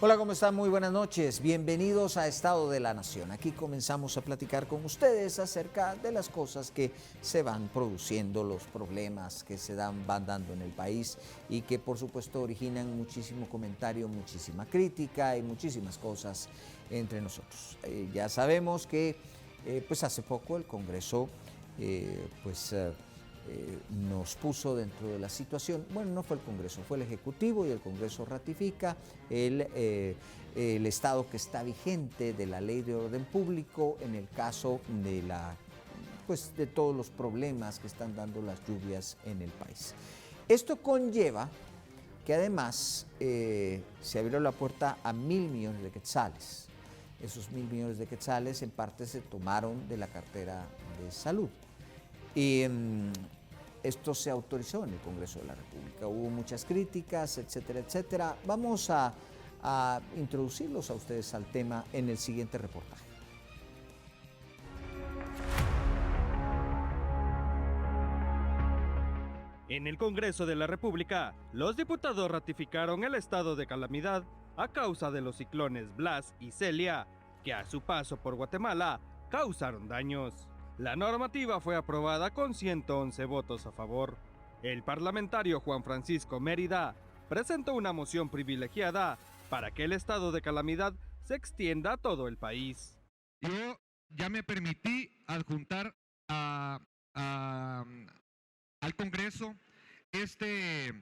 Hola, ¿cómo están? Muy buenas noches. Bienvenidos a Estado de la Nación. Aquí comenzamos a platicar con ustedes acerca de las cosas que se van produciendo, los problemas que van dando en el país y que por supuesto originan muchísimo comentario, muchísima crítica y muchísimas cosas entre nosotros. Ya sabemos que pues hace poco el Congreso nos puso dentro de la situación. Bueno, no fue el Congreso, fue el Ejecutivo, y el Congreso ratifica el estado que está vigente de la Ley de Orden Público en el caso de de todos los problemas que están dando las lluvias en el país. Esto conlleva que además se abrió la puerta a 1.000 millones de quetzales. Esos 1.000 millones de quetzales en parte se tomaron de la cartera de salud. Y esto se autorizó en el Congreso de la República. Hubo muchas críticas, etcétera, etcétera. Vamos a introducirlos a ustedes al tema en el siguiente reportaje. En el Congreso de la República, los diputados ratificaron el estado de calamidad a causa de los ciclones Blas y Celia, que a su paso por Guatemala causaron daños. La normativa fue aprobada con 111 votos a favor. El parlamentario Juan Francisco Mérida presentó una moción privilegiada para que el estado de calamidad se extienda a todo el país. Yo ya me permití adjuntar al Congreso este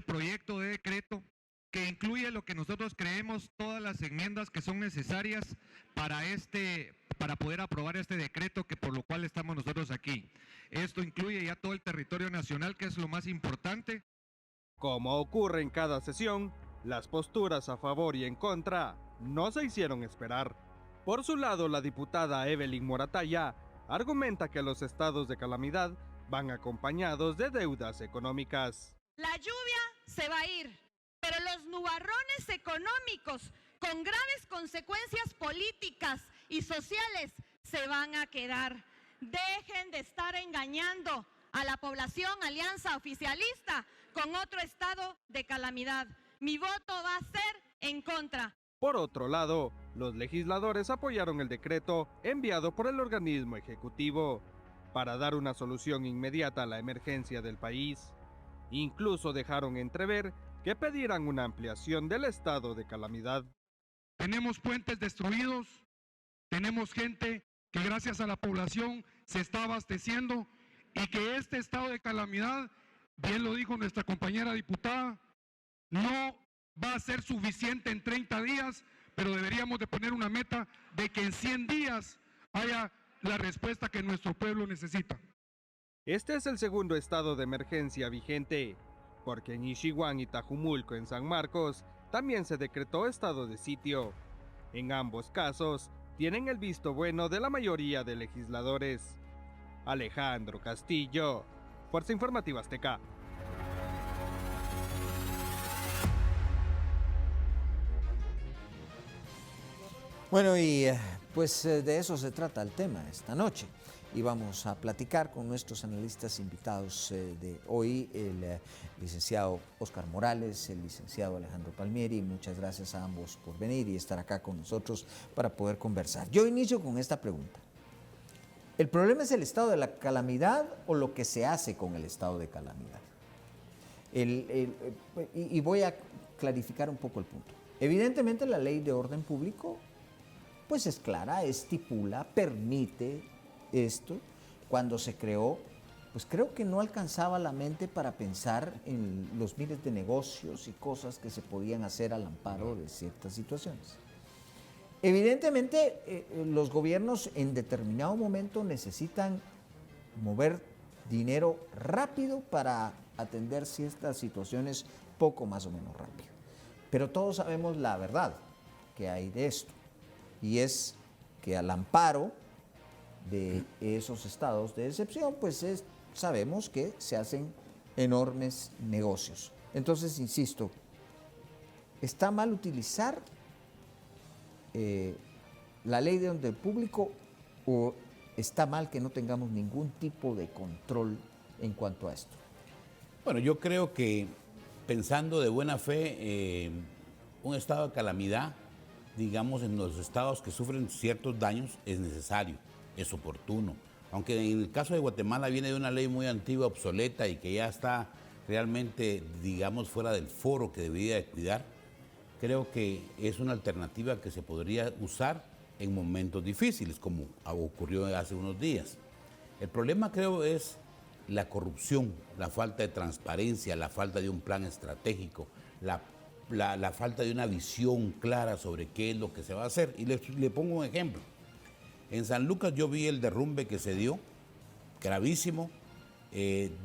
proyecto de decreto que incluye lo que nosotros creemos, todas las enmiendas que son necesarias para poder aprobar este decreto, que por lo cual estamos nosotros aquí. Esto incluye ya todo el territorio nacional, que es lo más importante. Como ocurre en cada sesión, las posturas a favor y en contra no se hicieron esperar. Por su lado, la diputada Evelyn Moratalla argumenta que los estados de calamidad van acompañados de deudas económicas. La lluvia se va a ir, pero los nubarrones económicos con graves consecuencias políticas y sociales se van a quedar. Dejen de estar engañando a la población, alianza oficialista, con otro estado de calamidad. Mi voto va a ser en contra. Por otro lado, los legisladores apoyaron el decreto enviado por el organismo ejecutivo para dar una solución inmediata a la emergencia del país. Incluso dejaron entrever que pedirán una ampliación del estado de calamidad. Tenemos puentes destruidos, tenemos gente que gracias a la población se está abasteciendo, y que este estado de calamidad, bien lo dijo nuestra compañera diputada, no va a ser suficiente en 30 días, pero deberíamos de poner una meta de que en 100 días haya la respuesta que nuestro pueblo necesita. Este es el segundo estado de emergencia vigente, porque en Ixiguán y Tajumulco, en San Marcos, también se decretó estado de sitio. En ambos casos, tienen el visto bueno de la mayoría de legisladores. Alejandro Castillo, Fuerza Informativa Azteca. Bueno, y de eso se trata el tema esta noche. Y vamos a platicar con nuestros analistas invitados de hoy, el licenciado Óscar Morales, el licenciado Alejandro Palmieri. Muchas gracias a ambos por venir y estar acá con nosotros para poder conversar. Yo inicio con esta pregunta. ¿El problema es el estado de la calamidad o lo que se hace con el estado de calamidad? Y voy a clarificar un poco el punto. Evidentemente la ley de orden público pues es clara, estipula, permite esto. Cuando se creó, pues creo que no alcanzaba la mente para pensar en los miles de negocios y cosas que se podían hacer al amparo de ciertas situaciones. Evidentemente, los gobiernos en determinado momento necesitan mover dinero rápido para atender ciertas situaciones poco más o menos rápido. Pero todos sabemos la verdad que hay de esto, y es que al amparo de esos estados de excepción, pues sabemos que se hacen enormes negocios. Entonces, insisto, ¿está mal utilizar la ley de orden público o está mal que no tengamos ningún tipo de control en cuanto a esto? Bueno, yo creo que pensando de buena fe, un estado de calamidad, digamos, en los estados que sufren ciertos daños es necesario, es oportuno. Aunque en el caso de Guatemala viene de una ley muy antigua, obsoleta y que ya está realmente, digamos, fuera del foro que debería de cuidar, creo que es una alternativa que se podría usar en momentos difíciles, como ocurrió hace unos días. El problema, creo, es la corrupción, la falta de transparencia, la falta de un plan estratégico, la falta de una visión clara sobre qué es lo que se va a hacer. Y le pongo un ejemplo. En San Lucas yo vi el derrumbe que se dio, gravísimo,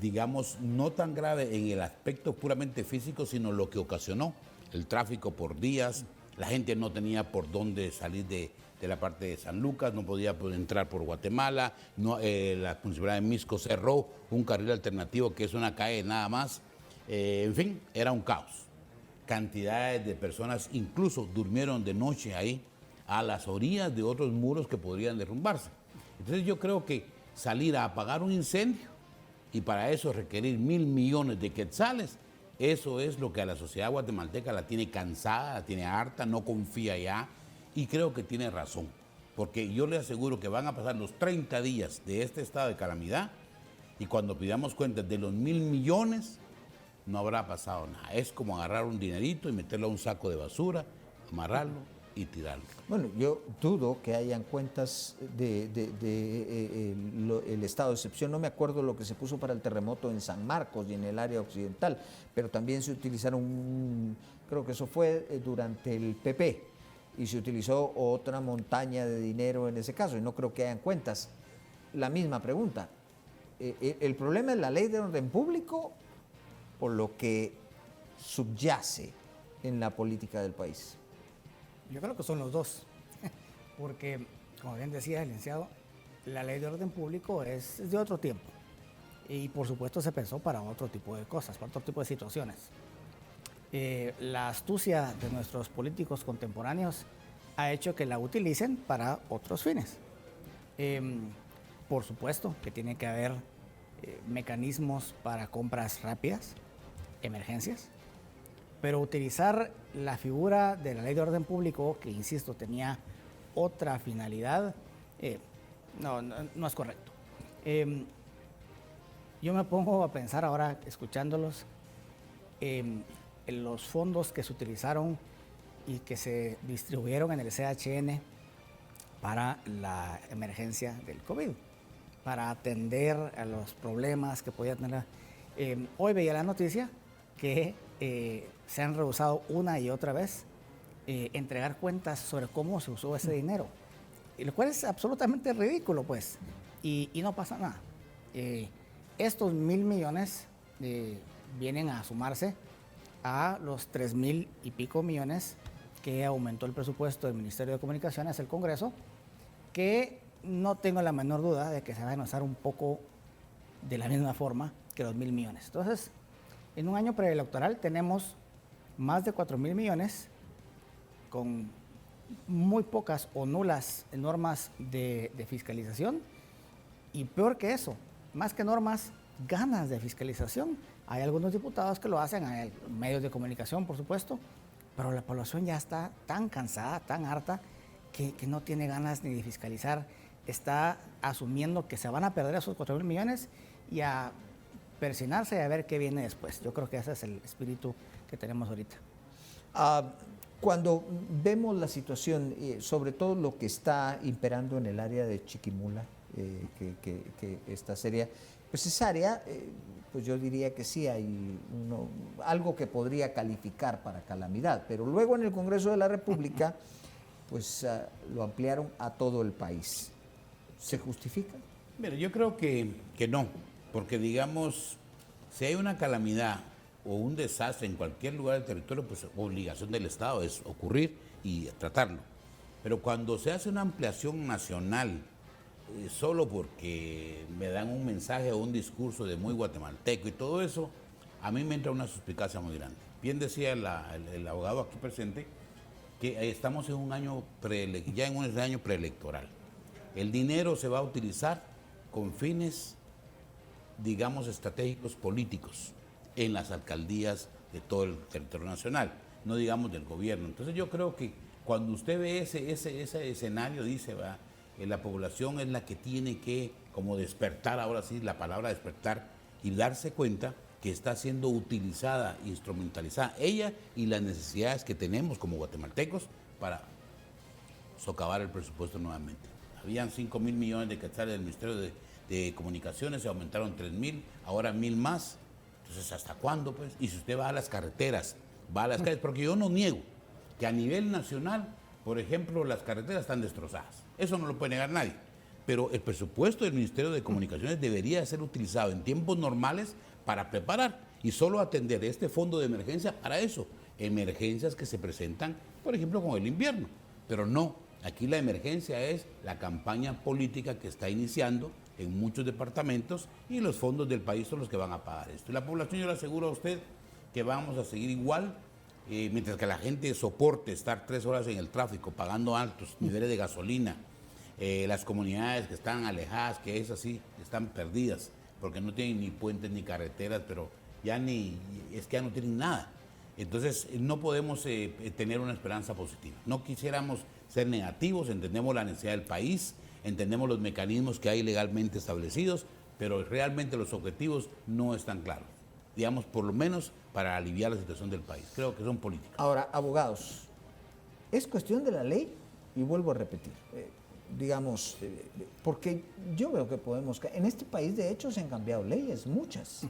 digamos, no tan grave en el aspecto puramente físico, sino lo que ocasionó. El tráfico por días, la gente no tenía por dónde salir de la parte de San Lucas, no podía entrar por Guatemala, la municipalidad de Misco cerró un carril alternativo que es una calle nada más. En fin, era un caos. Cantidades de personas incluso durmieron de noche ahí, a las orillas de otros muros que podrían derrumbarse. Entonces yo creo que salir a apagar un incendio y para eso requerir 1.000 millones de quetzales, eso es lo que a la sociedad guatemalteca la tiene cansada, la tiene harta, no confía ya y creo que tiene razón. Porque yo le aseguro que van a pasar los 30 días de este estado de calamidad y cuando pidamos cuentas de los 1.000 millones no habrá pasado nada. Es como agarrar un dinerito y meterlo a un saco de basura, amarrarlo y tirarlo. Bueno, yo dudo que hayan cuentas el estado de excepción. No me acuerdo lo que se puso para el terremoto en San Marcos y en el área occidental, pero también se utilizaron, creo que eso fue durante el PP, y se utilizó otra montaña de dinero en ese caso, y no creo que hayan cuentas. La misma pregunta. ¿El problema es la ley de orden público o lo que subyace en la política del país? Yo creo que son los dos, porque, como bien decía el licenciado, la ley de orden público es de otro tiempo y por supuesto se pensó para otro tipo de cosas, para otro tipo de situaciones. La astucia de nuestros políticos contemporáneos ha hecho que la utilicen para otros fines. Por supuesto que tiene que haber mecanismos para compras rápidas, emergencias, pero utilizar la figura de la ley de orden público, que insisto, tenía otra finalidad, no es correcto. Yo me pongo a pensar ahora, escuchándolos, en los fondos que se utilizaron y que se distribuyeron en el CHN para la emergencia del COVID, para atender a los problemas que podía tener. Hoy veía la noticia que se han rehusado una y otra vez entregar cuentas sobre cómo se usó ese dinero, y lo cual es absolutamente ridículo, pues, y no pasa nada. Estos 1.000 millones vienen a sumarse a los 3.000 y pico millones que aumentó el presupuesto del Ministerio de Comunicaciones, el Congreso, que no tengo la menor duda de que se van a usar un poco de la misma forma que los 1.000 millones. Entonces, en un año preelectoral tenemos más de 4.000 millones con muy pocas o nulas normas de fiscalización y peor que eso, más que normas, ganas de fiscalización. Hay algunos diputados que lo hacen, hay medios de comunicación, por supuesto, pero la población ya está tan cansada, tan harta, que no tiene ganas ni de fiscalizar. Está asumiendo que se van a perder esos 4.000 millones y a persinarse y a ver qué viene después. Yo creo que ese es el espíritu que tenemos ahorita. Cuando vemos la situación, sobre todo lo que está imperando en el área de Chiquimula, que esta sería, pues esa área, pues yo diría que sí hay algo que podría calificar para calamidad, pero luego en el Congreso de la República, pues lo ampliaron a todo el país. ¿Se justifica? Mira, yo creo que no, porque digamos, si hay una calamidad o un desastre en cualquier lugar del territorio, pues obligación del Estado es ocurrir y tratarlo. Pero cuando se hace una ampliación nacional, solo porque me dan un mensaje o un discurso de muy guatemalteco y todo eso, a mí me entra una suspicacia muy grande. Bien decía el abogado aquí presente que estamos en un año preelectoral. El dinero se va a utilizar con fines, digamos, estratégicos políticos en las alcaldías de todo el territorio nacional. no digamos del gobierno. Entonces yo creo que cuando usted ve ese escenario, dice, va, la población es la que tiene que como despertar, ahora sí, la palabra despertar, y darse cuenta que está siendo utilizada, instrumentalizada, ella y las necesidades que tenemos como guatemaltecos para socavar el presupuesto nuevamente. Habían 5.000 millones de quetzales del Ministerio de Comunicaciones, se aumentaron 3.000, ahora 1.000 más. Entonces, ¿hasta cuándo, pues? Y si usted va a las carreteras, va a las calles, porque yo no niego que a nivel nacional, por ejemplo, las carreteras están destrozadas. Eso no lo puede negar nadie. Pero el presupuesto del Ministerio de Comunicaciones debería ser utilizado en tiempos normales para preparar y solo atender este fondo de emergencia para eso. Emergencias que se presentan, por ejemplo, con el invierno. Pero no, aquí la emergencia es la campaña política que está iniciando en muchos departamentos y los fondos del país son los que van a pagar esto. Y la población, yo le aseguro a usted que vamos a seguir igual, mientras que la gente soporte estar 3 horas en el tráfico pagando altos niveles de gasolina. Las comunidades que están alejadas, que es así, están perdidas, porque no tienen ni puentes ni carreteras, pero ya no tienen nada. Entonces no podemos tener una esperanza positiva. No quisiéramos ser negativos, entendemos la necesidad del país, entendemos los mecanismos que hay legalmente establecidos, pero realmente los objetivos no están claros, digamos, por lo menos para aliviar la situación del país. Creo que son políticas. Ahora, abogados, es cuestión de la ley, y vuelvo a repetir, digamos, porque yo veo que en este país de hecho se han cambiado leyes, muchas,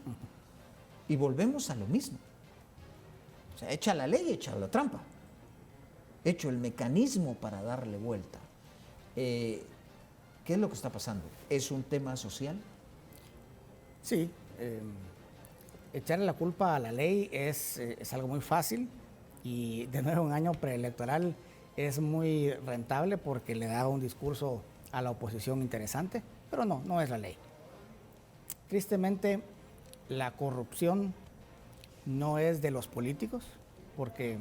y volvemos a lo mismo. O sea, echa la ley, echa la trampa, hecho el mecanismo para darle vuelta. ¿Qué es lo que está pasando? ¿Es un tema social? Sí, echarle la culpa a la ley es algo muy fácil, y de nuevo un año preelectoral es muy rentable porque le da un discurso a la oposición interesante, pero no es la ley. Tristemente, la corrupción no es de los políticos, porque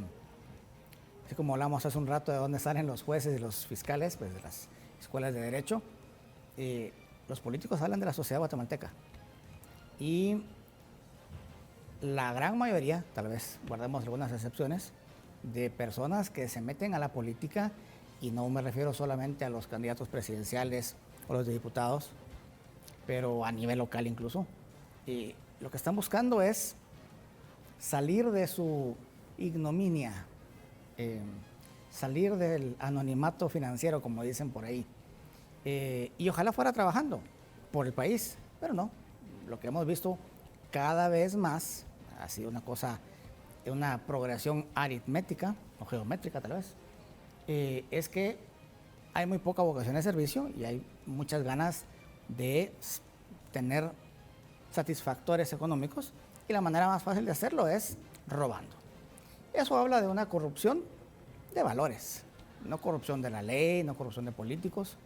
así como hablamos hace un rato de dónde salen los jueces y los fiscales, pues de las escuelas de derecho, los políticos hablan de la sociedad guatemalteca. Y la gran mayoría, tal vez guardemos algunas excepciones, de personas que se meten a la política, y no me refiero solamente a los candidatos presidenciales o los de diputados, pero a nivel local incluso, lo que están buscando es salir de su ignominia, salir del anonimato financiero, como dicen por ahí, y ojalá fuera trabajando por el país, pero no. Lo que hemos visto cada vez más ha sido una progresión aritmética o geométrica tal vez, es que hay muy poca vocación de servicio y hay muchas ganas de tener satisfactores económicos, y la manera más fácil de hacerlo es robando. Eso habla de una corrupción de valores, no corrupción de la ley, no corrupción de políticos,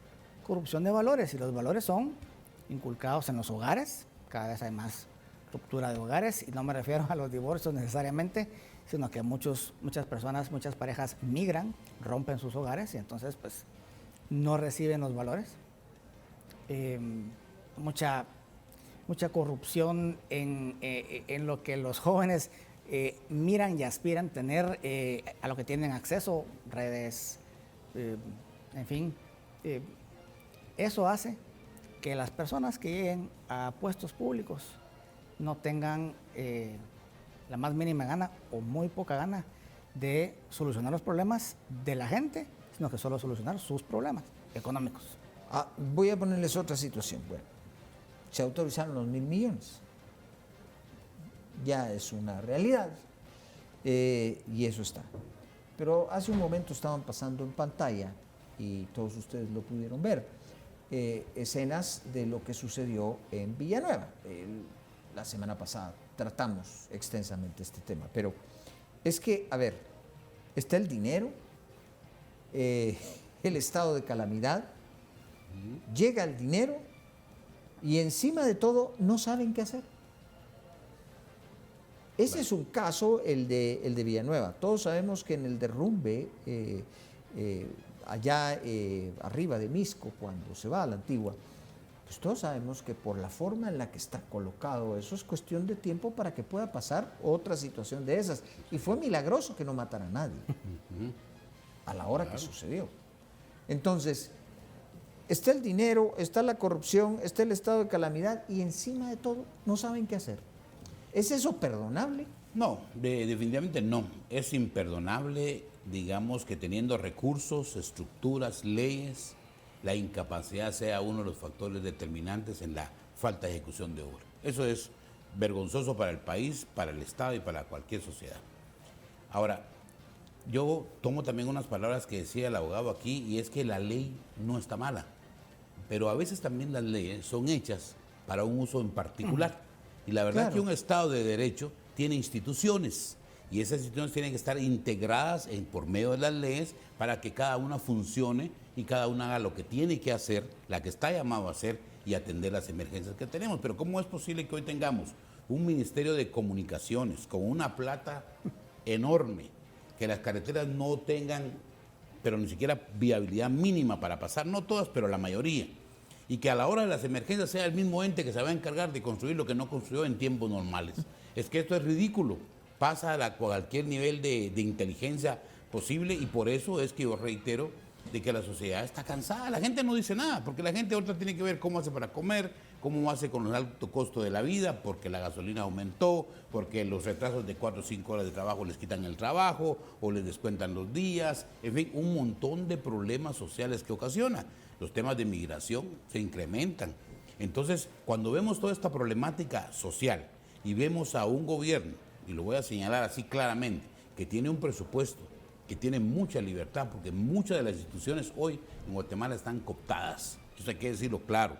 corrupción de valores, y los valores son inculcados en los hogares. Cada vez hay más ruptura de hogares, y no me refiero a los divorcios necesariamente, sino que muchas personas, muchas parejas migran, rompen sus hogares y entonces pues no reciben los valores. Mucha corrupción en lo que los jóvenes miran y aspiran tener, a lo que tienen acceso, redes, en fin. Eso hace que las personas que lleguen a puestos públicos no tengan la más mínima gana o muy poca gana de solucionar los problemas de la gente, sino que solo solucionar sus problemas económicos. Voy a ponerles otra situación. Bueno, se autorizaron los 1.000 millones. Ya es una realidad, y eso está. Pero hace un momento estaban pasando en pantalla, y todos ustedes lo pudieron ver, escenas de lo que sucedió en Villanueva. La semana pasada tratamos extensamente este tema, pero es que, a ver, está el dinero, el estado de calamidad, llega el dinero y encima de todo no saben qué hacer. Ese es un caso, el de Villanueva. Todos sabemos que en el derrumbe, allá arriba de Misco, cuando se va a la Antigua, Pues todos sabemos que por la forma en la que está colocado eso es cuestión de tiempo para que pueda pasar otra situación de esas. Y fue milagroso que no matara a nadie a la hora que sucedió. Entonces, está el dinero, está la corrupción, está el estado de calamidad y encima de todo no saben qué hacer. ¿Es eso perdonable? No, definitivamente no. Es imperdonable, digamos, que teniendo recursos, estructuras, leyes, la incapacidad sea uno de los factores determinantes en la falta de ejecución de obra. Eso es vergonzoso para el país, para el Estado y para cualquier sociedad. Ahora, yo tomo también unas palabras que decía el abogado aquí, y es que la ley no está mala, pero a veces también las leyes son hechas para un uso en particular. Y la verdad es que un Estado de Derecho tiene instituciones, y esas instituciones tienen que estar integradas por medio de las leyes para que cada una funcione y cada una haga lo que tiene que hacer, la que está llamado a hacer, y atender las emergencias que tenemos. Pero ¿cómo es posible que hoy tengamos un Ministerio de Comunicaciones con una plata enorme, que las carreteras no tengan, pero ni siquiera viabilidad mínima para pasar, no todas, pero la mayoría, y que a la hora de las emergencias sea el mismo ente que se va a encargar de construir lo que no construyó en tiempos normales? Es que esto es ridículo, pasa a cualquier nivel de inteligencia posible, y por eso es que yo reitero de que la sociedad está cansada. La gente no dice nada, porque la gente ahorita tiene que ver cómo hace para comer, cómo hace con el alto costo de la vida, porque la gasolina aumentó, porque los retrasos de 4 o 5 horas de trabajo les quitan el trabajo o les descuentan los días, en fin, un montón de problemas sociales que ocasiona. Los temas de migración se incrementan. Entonces, cuando vemos toda esta problemática social y vemos a un gobierno, y lo voy a señalar así claramente, que tiene un presupuesto, que tiene mucha libertad, porque muchas de las instituciones hoy en Guatemala están cooptadas, eso hay que decirlo claro,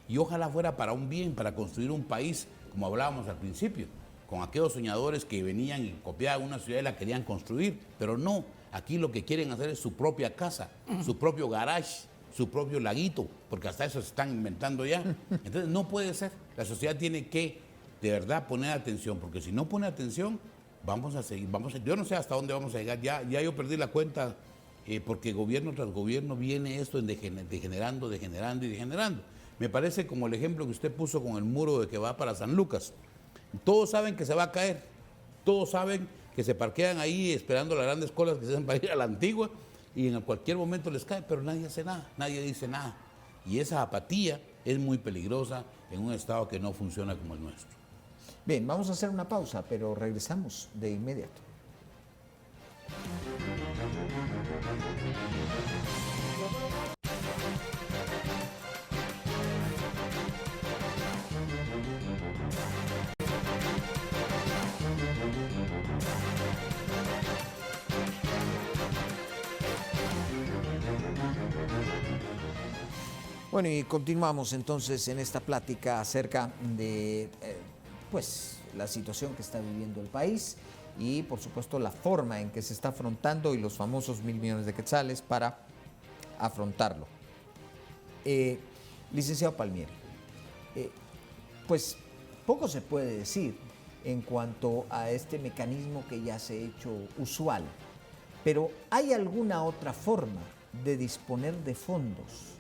y ojalá fuera para un bien, para construir un país, como hablábamos al principio, con aquellos soñadores que venían y copiaban una ciudad y la querían construir, pero no, aquí lo que quieren hacer es su propia casa, su propio garage, su propio laguito, porque hasta eso se están inventando ya. Entonces no puede ser, la sociedad tiene que de verdad poner atención, porque si no pone atención, vamos a seguir, yo no sé hasta dónde vamos a llegar, ya yo perdí la cuenta, porque gobierno tras gobierno viene esto degenerando. Me parece como el ejemplo que usted puso con el muro de que va para San Lucas. Todos saben que se va a caer, todos saben que se parquean ahí esperando las grandes colas que se hacen para ir a la Antigua, y en cualquier momento les cae, pero nadie hace nada, nadie dice nada. Y esa apatía es muy peligrosa en un Estado que no funciona como el nuestro. Bien, vamos a hacer una pausa, pero regresamos de inmediato. Bueno, y continuamos entonces en esta plática acerca de pues la situación que está viviendo el país y por supuesto la forma en que se está afrontando y los famosos 1.000 millones de quetzales para afrontarlo. Licenciado Palmieri, pues poco se puede decir en cuanto a este mecanismo que ya se ha hecho usual, pero ¿hay alguna otra forma de disponer de fondos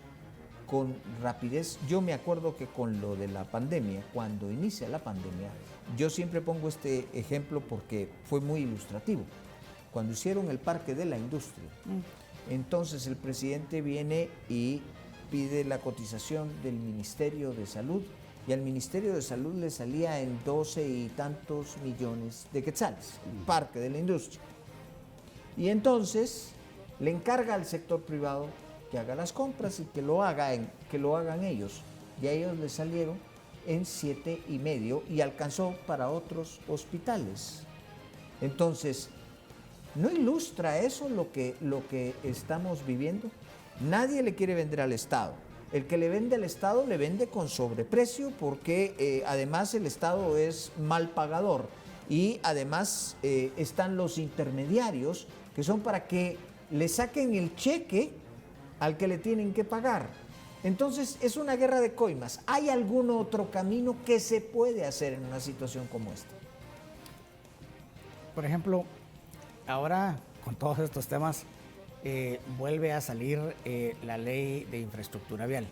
con rapidez? Yo me acuerdo que con lo de la pandemia, cuando inicia la pandemia, yo siempre pongo este ejemplo porque fue muy ilustrativo. Cuando hicieron el Parque de la Industria, entonces el presidente viene y pide la cotización del Ministerio de Salud, y al Ministerio de Salud le salía en 12 y tantos millones de quetzales, el Parque de la Industria. Y entonces le encarga al sector privado que haga las compras y que lo hagan ellos. Y a ellos les salieron en 7,5 y alcanzó para otros hospitales. Entonces, ¿no ilustra eso lo que estamos viviendo? Nadie le quiere vender al Estado. El que le vende al Estado le vende con sobreprecio porque además el Estado es mal pagador y además están los intermediarios que son para que le saquen el cheque al que le tienen que pagar. Entonces es una guerra de coimas. ¿Hay algún otro camino que se puede hacer en una situación como esta? Por ejemplo, ahora con todos estos temas vuelve a salir la ley de infraestructura vial.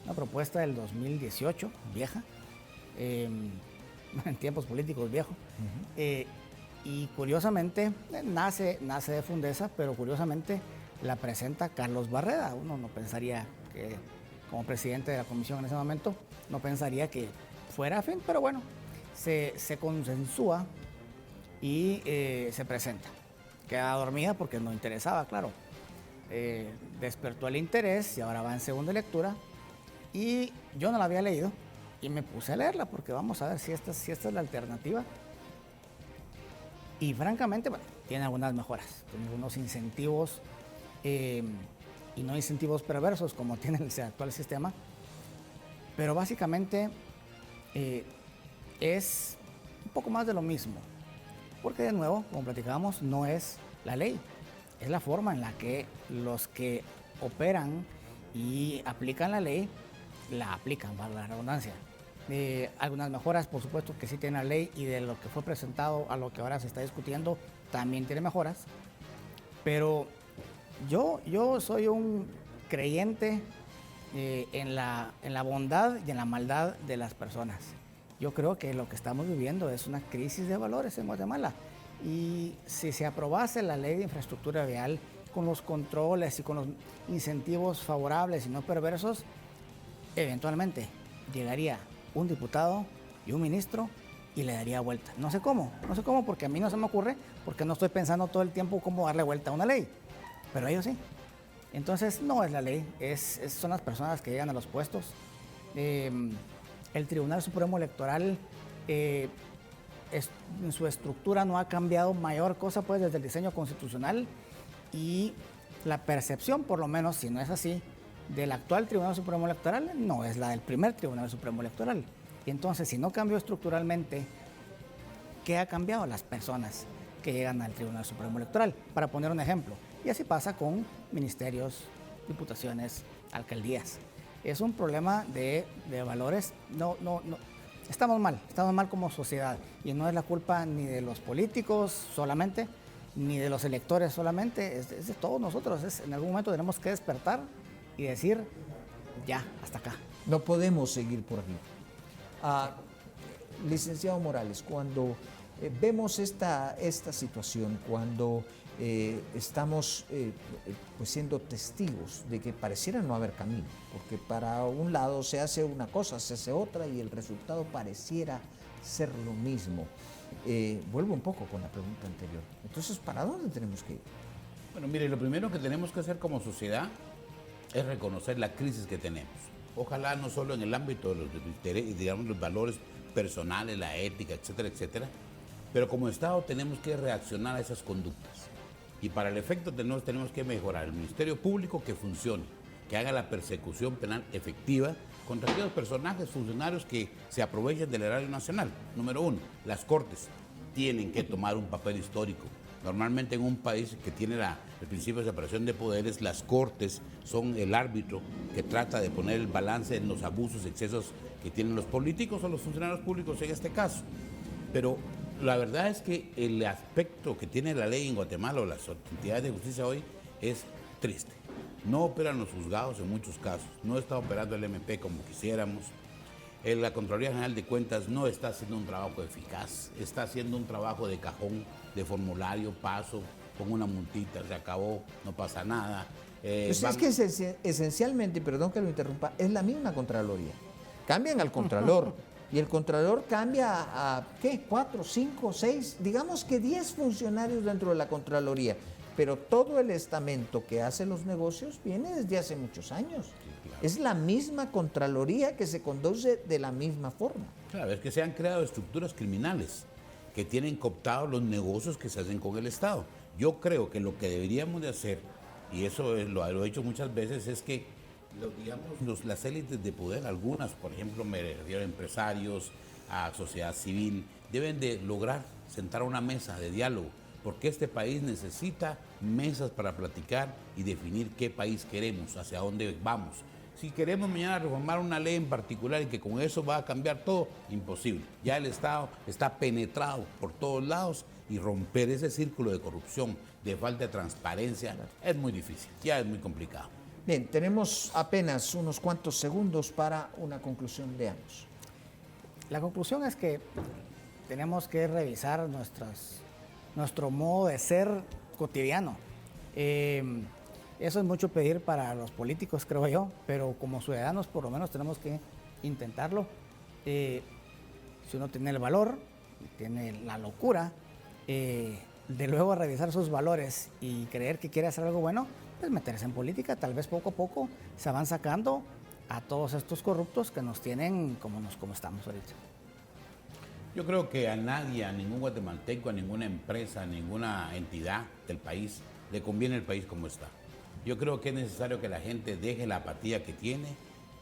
una propuesta del 2018, vieja, en tiempos políticos viejo. Y curiosamente, nace de Fundesa, pero curiosamente la presenta Carlos Barreda. Uno no pensaría que, como presidente de la comisión en ese momento, no pensaría que fuera afín, pero bueno, se consensúa y se presenta. Queda dormida porque no interesaba, claro. Despertó el interés y ahora va en segunda lectura. Y yo no la había leído y me puse a leerla porque vamos a ver si esta es la alternativa. Y francamente, bueno, tiene algunas mejoras, tiene algunos incentivos y no incentivos perversos como tiene el actual sistema, pero básicamente es un poco más de lo mismo, porque de nuevo, como platicábamos, no es la ley, es la forma en la que los que operan y aplican la ley, la aplican, valga la redundancia. Algunas mejoras, por supuesto, que sí tiene la ley, y de lo que fue presentado a lo que ahora se está discutiendo, también tiene mejoras. Pero yo soy un creyente en la bondad y en la maldad de las personas. Yo creo que lo que estamos viviendo es una crisis de valores en Guatemala. Y si se aprobase la ley de infraestructura vial con los controles y con los incentivos favorables y no perversos, eventualmente llegaría un diputado y un ministro y le daría vuelta. No sé cómo, porque a mí no se me ocurre, porque no estoy pensando todo el tiempo cómo darle vuelta a una ley, pero ellos sí. Entonces no es la ley, son las personas que llegan a los puestos. El Tribunal Supremo Electoral en su estructura no ha cambiado mayor cosa pues desde el diseño constitucional, y la percepción, por lo menos, si no es así, del actual Tribunal Supremo Electoral no es la del primer Tribunal Supremo Electoral. Y entonces, si no cambió estructuralmente, ¿qué ha cambiado? Las personas que llegan al Tribunal Supremo Electoral, para poner un ejemplo. Y así pasa con ministerios, diputaciones, alcaldías. Es un problema de valores. No. Estamos mal como sociedad, y no es la culpa ni de los políticos solamente, ni de los electores solamente, es de todos nosotros. En algún momento tenemos que despertar y decir, ya, hasta acá. No podemos seguir por aquí. Licenciado Morales, cuando vemos esta situación, cuando estamos pues siendo testigos de que pareciera no haber camino, porque para un lado se hace una cosa, se hace otra, y el resultado pareciera ser lo mismo. Vuelvo un poco con la pregunta anterior. Entonces, ¿para dónde tenemos que ir? Bueno, mire, lo primero que tenemos que hacer como sociedad es reconocer la crisis que tenemos. Ojalá no solo en el ámbito de los valores personales, la ética, etcétera, etcétera, pero como Estado tenemos que reaccionar a esas conductas. Y para el efecto tenemos que mejorar el Ministerio Público, que funcione, que haga la persecución penal efectiva contra aquellos personajes, funcionarios que se aprovechan del erario nacional. Número uno, las Cortes tienen que tomar un papel histórico. Normalmente en un país que tiene el principio de separación de poderes, las Cortes son el árbitro que trata de poner el balance en los abusos, excesos que tienen los políticos o los funcionarios públicos en este caso. Pero la verdad es que el aspecto que tiene la ley en Guatemala o las entidades de justicia hoy es triste. No operan los juzgados en muchos casos, no está operando el MP como quisiéramos. La Contraloría General de Cuentas no está haciendo un trabajo eficaz, está haciendo un trabajo de cajón, de formulario, paso, con una multita, se acabó, no pasa nada. Pues es que esencialmente, perdón que lo interrumpa, es la misma Contraloría. Cambian al Contralor y el Contralor cambia a, ¿qué? 4, 5, 6, digamos que 10 funcionarios dentro de la Contraloría. Pero todo el estamento que hace los negocios viene desde hace muchos años. Sí, claro. Es la misma Contraloría que se conduce de la misma forma. Claro, es que se han creado estructuras criminales que tienen cooptados los negocios que se hacen con el Estado. Yo creo que lo que deberíamos de hacer, y eso lo he hecho muchas veces, es que las élites de poder, algunas, por ejemplo, me refiero a empresarios, a sociedad civil, deben de lograr sentar a una mesa de diálogo, porque este país necesita mesas para platicar y definir qué país queremos, hacia dónde vamos. Si queremos mañana reformar una ley en particular y que con eso va a cambiar todo, imposible. Ya el Estado está penetrado por todos lados y romper ese círculo de corrupción, de falta de transparencia, es muy difícil, ya es muy complicado. Bien, tenemos apenas unos cuantos segundos para una conclusión de ambos. La conclusión es que tenemos que revisar nuestro modo de ser cotidiano. Eso es mucho pedir para los políticos, creo yo, pero como ciudadanos por lo menos tenemos que intentarlo. Si uno tiene el valor, tiene la locura de luego revisar sus valores y creer que quiere hacer algo bueno, pues meterse en política. Tal vez poco a poco se van sacando a todos estos corruptos que nos tienen como estamos ahorita. Yo creo que a nadie, a ningún guatemalteco, a ninguna empresa, a ninguna entidad del país, le conviene el país como está. Yo creo que es necesario que la gente deje la apatía que tiene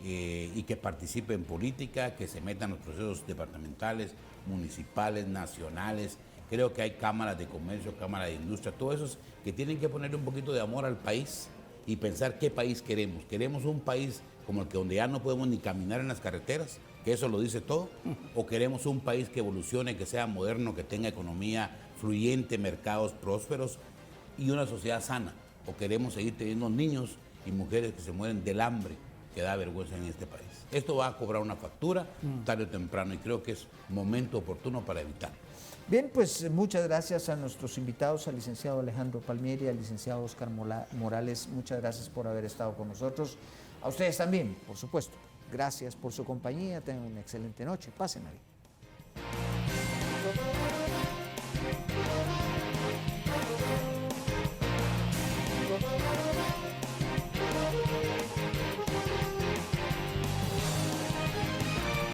y que participe en política, que se meta en los procesos departamentales, municipales, nacionales. Creo que hay cámaras de comercio, cámaras de industria, todos esos que tienen que ponerle un poquito de amor al país y pensar qué país queremos. ¿Queremos un país como el que donde ya no podemos ni caminar en las carreteras, que eso lo dice todo? ¿O queremos un país que evolucione, que sea moderno, que tenga economía fluyente, mercados prósperos y una sociedad sana? ¿O queremos seguir teniendo niños y mujeres que se mueren del hambre, que da vergüenza en este país? Esto va a cobrar una factura tarde o temprano y creo que es momento oportuno para evitarlo. Bien, pues muchas gracias a nuestros invitados, al licenciado Alejandro Palmieri, al licenciado Oscar Morales. Muchas gracias por haber estado con nosotros. A ustedes también, por supuesto. Gracias por su compañía. Tengan una excelente noche. Pásenla bien.